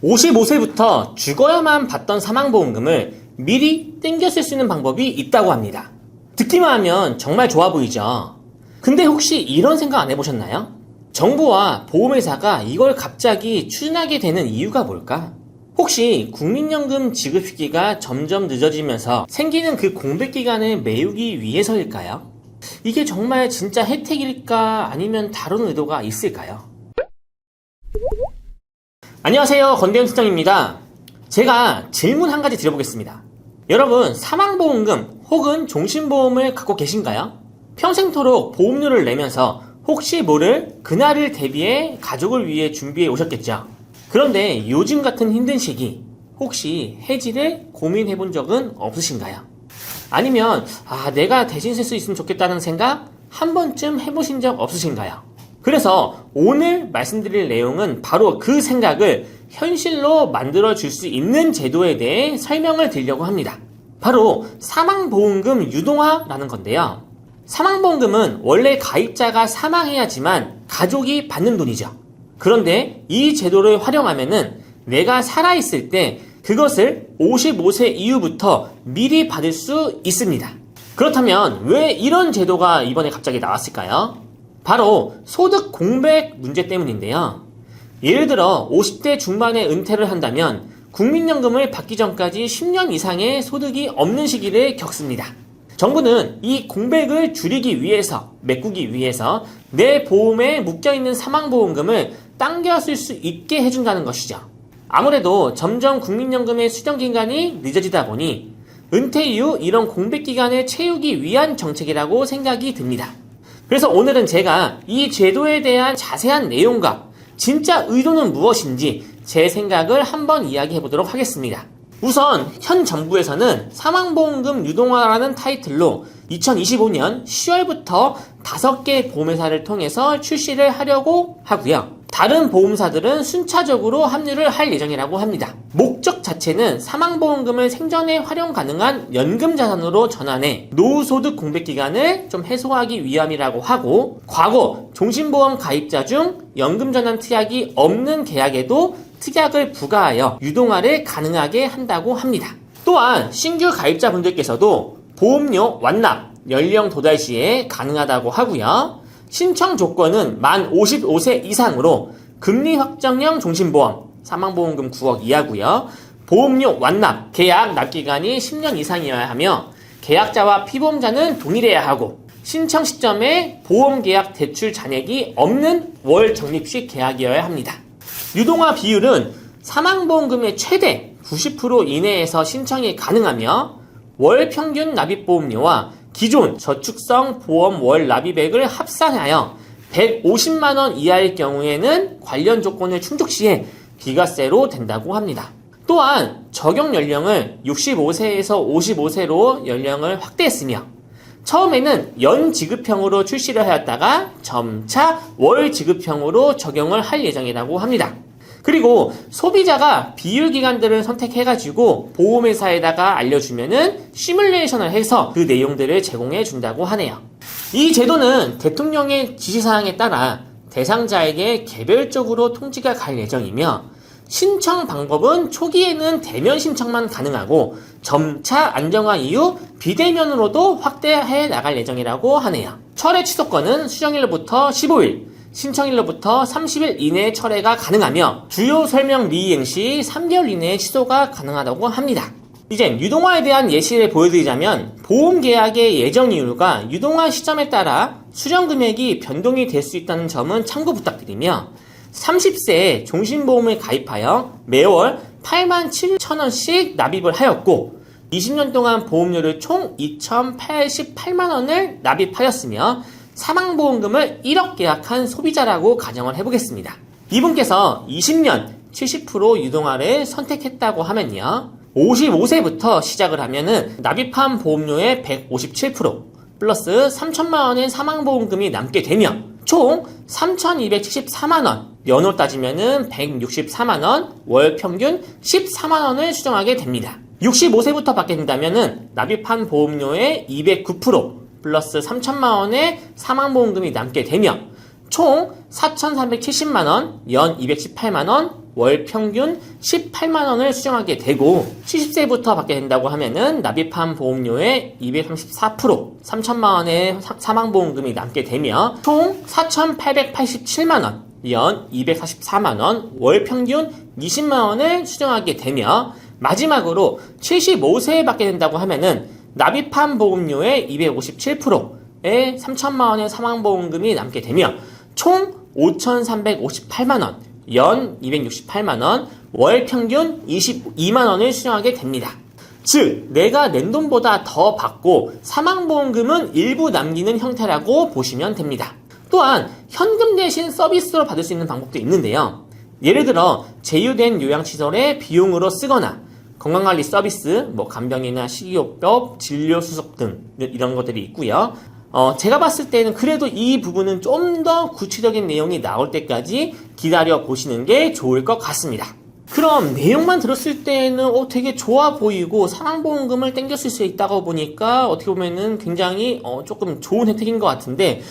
55세부터 죽어야만 받던 사망보험금을 미리 땡겨 쓸 수 있는 방법이 있다고 합니다. 듣기만 하면 정말 좋아 보이죠? 근데 혹시 이런 생각 안 해보셨나요? 정부와 보험회사가 이걸 갑자기 추진하게 되는 이유가 뭘까? 혹시 국민연금 지급 시기가 점점 늦어지면서 생기는 그 공백기간을 메우기 위해서일까요? 이게 정말 진짜 혜택일까 아니면 다른 의도가 있을까요? 안녕하세요, 건대현팀장입니다. 제가 질문 한 가지 드려보겠습니다. 여러분, 사망보험금 혹은 종신보험을 갖고 계신가요? 평생토록 보험료를 내면서 혹시 모를 그날을 대비해 가족을 위해 준비해 오셨겠죠? 그런데 요즘 같은 힘든 시기 혹시 해지를 고민해 본 적은 없으신가요? 아니면 내가 대신 쓸 수 있으면 좋겠다는 생각 한 번쯤 해보신 적 없으신가요? 그래서 오늘 말씀드릴 내용은 바로 그 생각을 현실로 만들어 줄 수 있는 제도에 대해 설명을 드리려고 합니다. 바로 사망보험금 유동화라는 건데요. 사망보험금은 원래 가입자가 사망해야지만 가족이 받는 돈이죠. 그런데 이 제도를 활용하면은 내가 살아있을 때 그것을 55세 이후부터 미리 받을 수 있습니다. 그렇다면 왜 이런 제도가 이번에 갑자기 나왔을까요? 바로 소득 공백 문제 때문인데요. 예를 들어 50대 중반에 은퇴를 한다면 국민연금을 받기 전까지 10년 이상의 소득이 없는 시기를 겪습니다. 정부는 이 공백을 줄이기 위해서, 메꾸기 위해서 내 보험에 묶여있는 사망보험금을 당겨 쓸 수 있게 해준다는 것이죠. 아무래도 점점 국민연금의 수령기간이 늦어지다 보니 은퇴 이후 이런 공백기간을 채우기 위한 정책이라고 생각이 듭니다. 그래서 오늘은 제가 이 제도에 대한 자세한 내용과 진짜 의도는 무엇인지 제 생각을 한번 이야기해 보도록 하겠습니다. 우선 현 정부에서는 사망보험금 유동화라는 타이틀로 2025년 10월부터 5개 보험회사를 통해서 출시를 하려고 하고요. 다른 보험사들은 순차적으로 합류를 할 예정이라고 합니다. 목적 자체는 사망보험금을 생전에 활용 가능한 연금자산으로 전환해 노후소득 공백기간을 좀 해소하기 위함이라고 하고, 과거 종신보험 가입자 중 연금전환 특약이 없는 계약에도 특약을 부과하여 유동화를 가능하게 한다고 합니다. 또한 신규 가입자분들께서도 보험료 완납, 연령 도달 시에 가능하다고 하고요. 신청 조건은 만 55세 이상으로 금리 확정형 종신보험, 사망보험금 9억 이하고요. 보험료 완납, 계약 납기간이 10년 이상이어야 하며 계약자와 피보험자는 동일해야 하고 신청 시점에 보험계약 대출 잔액이 없는 월 적립식 계약이어야 합니다. 유동화 비율은 사망보험금의 최대 90% 이내에서 신청이 가능하며 월 평균 납입보험료와 기존 저축성 보험 월 납입액을 합산하여 150만원 이하일 경우에는 관련 조건을 충족 시에 비과세로 된다고 합니다. 또한 적용 연령을 65세에서 55세로 연령을 확대했으며 처음에는 연 지급형으로 출시를 하였다가 점차 월 지급형으로 적용을 할 예정이라고 합니다. 그리고 소비자가 비율 기간들을 선택해가지고 보험회사에다가 알려주면은 시뮬레이션을 해서 그 내용들을 제공해 준다고 하네요. 이 제도는 대통령의 지시사항에 따라 대상자에게 개별적으로 통지가 갈 예정이며 신청 방법은 초기에는 대면 신청만 가능하고 점차 안정화 이후 비대면으로도 확대해 나갈 예정이라고 하네요. 철회 취소권은 수령일로부터 15일, 신청일로부터 30일 이내에 철회가 가능하며 주요 설명 미이행 시 3개월 이내에 취소가 가능하다고 합니다. 이제 유동화에 대한 예시를 보여드리자면 보험계약의 예정이율과 유동화 시점에 따라 수령금액이 변동이 될 수 있다는 점은 참고 부탁드리며 30세에 종신보험을 가입하여 매월 87,000원씩 납입을 하였고 20년 동안 보험료를 총 2,088만원을 납입하였으며 사망보험금을 1억 계약한 소비자라고 가정을 해보겠습니다. 이분께서 20년 70% 유동화를 선택했다고 하면요. 55세부터 시작을 하면은 납입한 보험료의 157% 플러스 3천만원의 사망보험금이 남게 되며 총 3,274만원, 연호 따지면은 164만원, 월 평균 14만원을 수령하게 됩니다. 65세부터 받게 된다면은 납입한 보험료의 209% 플러스 3천만원의 사망보험금이 남게 되며 총 4,370만원, 연 218만원, 월 평균 18만원을 수령하게 되고 70세부터 받게 된다고 하면은 납입한 보험료의 234%, 3천만원의 사망보험금이 남게 되며 총 4,887만원, 연 244만원, 월 평균 20만원을 수령하게 되며 마지막으로 75세에 받게 된다고 하면은 납입한 보험료의 257%의 3천만원의 사망보험금이 남게 되며 총 5,358만원, 연 268만원, 월 평균 22만원을 수령하게 됩니다. 즉, 내가 낸 돈보다 더 받고 사망보험금은 일부 남기는 형태라고 보시면 됩니다. 또한 현금 대신 서비스로 받을 수 있는 방법도 있는데요. 예를 들어 제휴된 요양시설에 비용으로 쓰거나 건강관리 서비스, 간병이나 식이요법, 진료 수속 등 이런 것들이 있고요. 제가 봤을 때는 그래도 이 부분은 좀 더 구체적인 내용이 나올 때까지 기다려 보시는 게 좋을 것 같습니다. 그럼 내용만 들었을 때는 되게 좋아 보이고 사망보험금을 땡겼을 수 있다고 보니까 어떻게 보면은 굉장히 조금 좋은 혜택인 것 같은데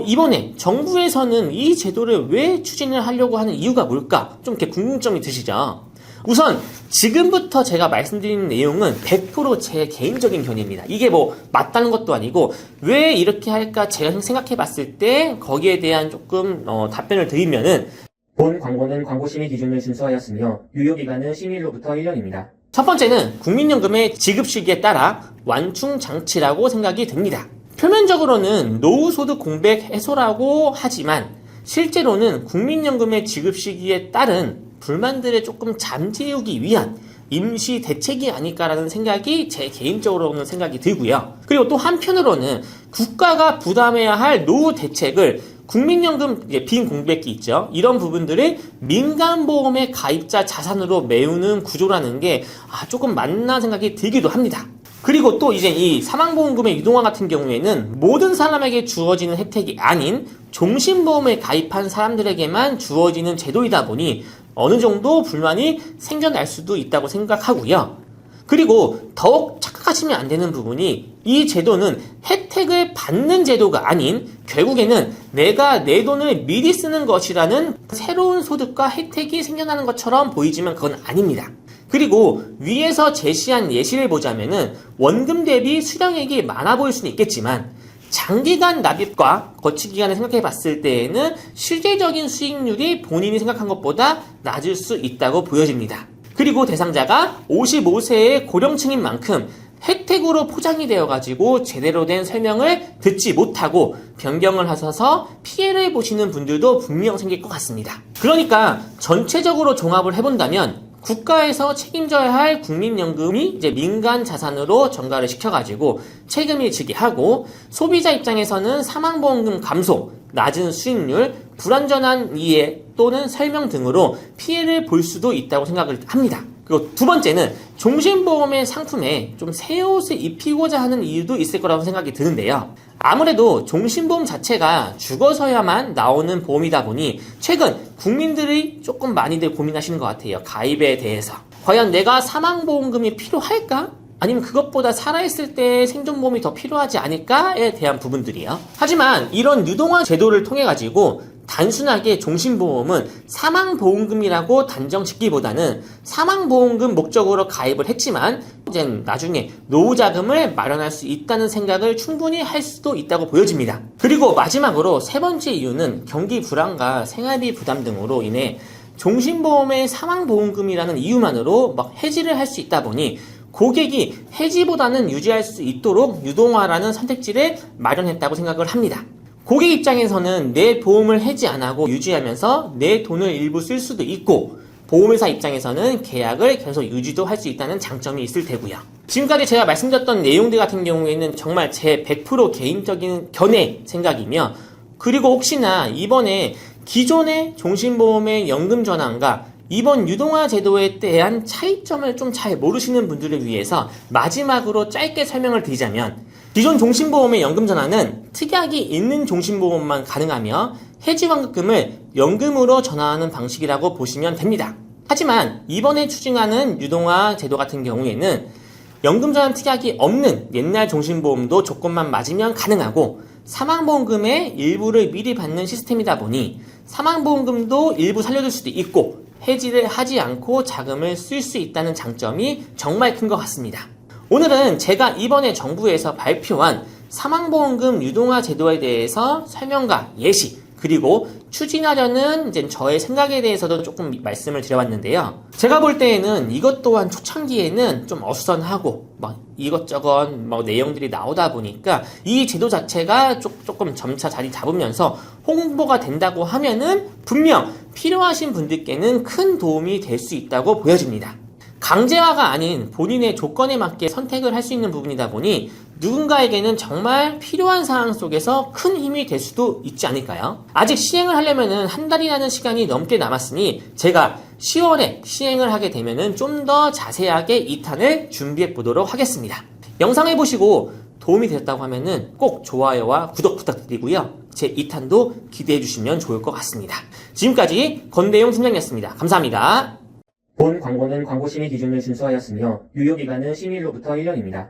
이번에 정부에서는 이 제도를 왜 추진을 하려고 하는 이유가 뭘까? 좀 이렇게 궁금점이 드시죠? 우선 지금부터 제가 말씀드리는 내용은 100% 제 개인적인 견해입니다. 이게 맞다는 것도 아니고 왜 이렇게 할까 제가 생각해 봤을 때 거기에 대한 조금 답변을 드리면은 본 광고는 광고심의 기준을 준수하였으며 유효기간은 심의일로부터 1년입니다. 첫 번째는 국민연금의 지급 시기에 따라 완충 장치라고 생각이 듭니다. 표면적으로는 노후소득 공백 해소라고 하지만 실제로는 국민연금의 지급 시기에 따른 불만들을 조금 잠재우기 위한 임시 대책이 아닐까라는 생각이 제 개인적으로는 생각이 들고요. 그리고 또 한편으로는 국가가 부담해야 할 노후 대책을 국민연금 빈 공백기 있죠. 이런 부분들을 민간보험의 가입자 자산으로 메우는 구조라는 게 조금 맞나 생각이 들기도 합니다. 그리고 또 이제 이 사망보험금의 유동화 같은 경우에는 모든 사람에게 주어지는 혜택이 아닌 종신보험에 가입한 사람들에게만 주어지는 제도이다 보니 어느 정도 불만이 생겨날 수도 있다고 생각하고요. 그리고 더욱 착각하시면 안 되는 부분이 이 제도는 혜택을 받는 제도가 아닌 결국에는 내가 내 돈을 미리 쓰는 것이라는 새로운 소득과 혜택이 생겨나는 것처럼 보이지만 그건 아닙니다. 그리고 위에서 제시한 예시를 보자면은 원금 대비 수령액이 많아 보일 수는 있겠지만 장기간 납입과 거치기간을 생각해 봤을 때에는 실제적인 수익률이 본인이 생각한 것보다 낮을 수 있다고 보여집니다. 그리고 대상자가 55세의 고령층인 만큼 혜택으로 포장이 되어가지고 제대로 된 설명을 듣지 못하고 변경을 하셔서 피해를 보시는 분들도 분명 생길 것 같습니다. 그러니까 전체적으로 종합을 해본다면 국가에서 책임져야 할 국민연금이 이제 민간 자산으로 전가를 시켜가지고 책임을 지게 하고 소비자 입장에서는 사망보험금 감소, 낮은 수익률, 불완전한 이해 또는 설명 등으로 피해를 볼 수도 있다고 생각을 합니다. 그리고 두 번째는 종신보험의 상품에 좀 새 옷을 입히고자 하는 이유도 있을 거라고 생각이 드는데요. 아무래도 종신보험 자체가 죽어서야만 나오는 보험이다 보니 최근 국민들이 조금 많이들 고민하시는 것 같아요. 가입에 대해서. 과연 내가 사망보험금이 필요할까? 아니면 그것보다 살아있을 때 생존보험이 더 필요하지 않을까에 대한 부분들이요. 하지만 이런 유동화 제도를 통해 가지고 단순하게 종신보험은 사망보험금이라고 단정짓기보다는 사망보험금 목적으로 가입을 했지만 이제 나중에 노후자금을 마련할 수 있다는 생각을 충분히 할 수도 있다고 보여집니다. 그리고 마지막으로 세 번째 이유는 경기 불안과 생활비 부담 등으로 인해 종신보험의 사망보험금이라는 이유만으로 해지를 할 수 있다 보니 고객이 해지보다는 유지할 수 있도록 유동화라는 선택지를 마련했다고 생각을 합니다. 고객 입장에서는 내 보험을 해지 안 하고 유지하면서 내 돈을 일부 쓸 수도 있고 보험회사 입장에서는 계약을 계속 유지도 할 수 있다는 장점이 있을 테고요. 지금까지 제가 말씀드렸던 내용들 같은 경우에는 정말 제 100% 개인적인 견해 생각이며 그리고 혹시나 이번에 기존의 종신보험의 연금 전환과 이번 유동화 제도에 대한 차이점을 좀 잘 모르시는 분들을 위해서 마지막으로 짧게 설명을 드리자면 기존 종신보험의 연금 전환은 특약이 있는 종신보험만 가능하며 해지환급금을 연금으로 전환하는 방식이라고 보시면 됩니다. 하지만 이번에 추진하는 유동화 제도 같은 경우에는 연금 전환 특약이 없는 옛날 종신보험도 조건만 맞으면 가능하고 사망보험금의 일부를 미리 받는 시스템이다 보니 사망보험금도 일부 살려줄 수도 있고 해지를 하지 않고 자금을 쓸 수 있다는 장점이 정말 큰 것 같습니다. 오늘은 제가 이번에 정부에서 발표한 사망보험금 유동화 제도에 대해서 설명과 예시, 그리고 추진하려는 이제 저의 생각에 대해서도 조금 말씀을 드려봤는데요. 제가 볼 때에는 이것 또한 초창기에는 좀 어수선하고 막 이것저것 막 내용들이 나오다 보니까 이 제도 자체가 조금 점차 자리 잡으면서 홍보가 된다고 하면은 분명 필요하신 분들께는 큰 도움이 될 수 있다고 보여집니다. 강제화가 아닌 본인의 조건에 맞게 선택을 할 수 있는 부분이다 보니 누군가에게는 정말 필요한 상황 속에서 큰 힘이 될 수도 있지 않을까요? 아직 시행을 하려면 한 달이라는 시간이 넘게 남았으니 제가 10월에 시행을 하게 되면 좀 더 자세하게 2탄을 준비해 보도록 하겠습니다. 영상을 보시고 도움이 되셨다고 하면 꼭 좋아요와 구독 부탁드리고요. 제 2탄도 기대해 주시면 좋을 것 같습니다. 지금까지 권대용 팀장이었습니다. 감사합니다. 본 광고는 광고심의 기준을 준수하였으며 유효기간은 심의일로부터 1년입니다.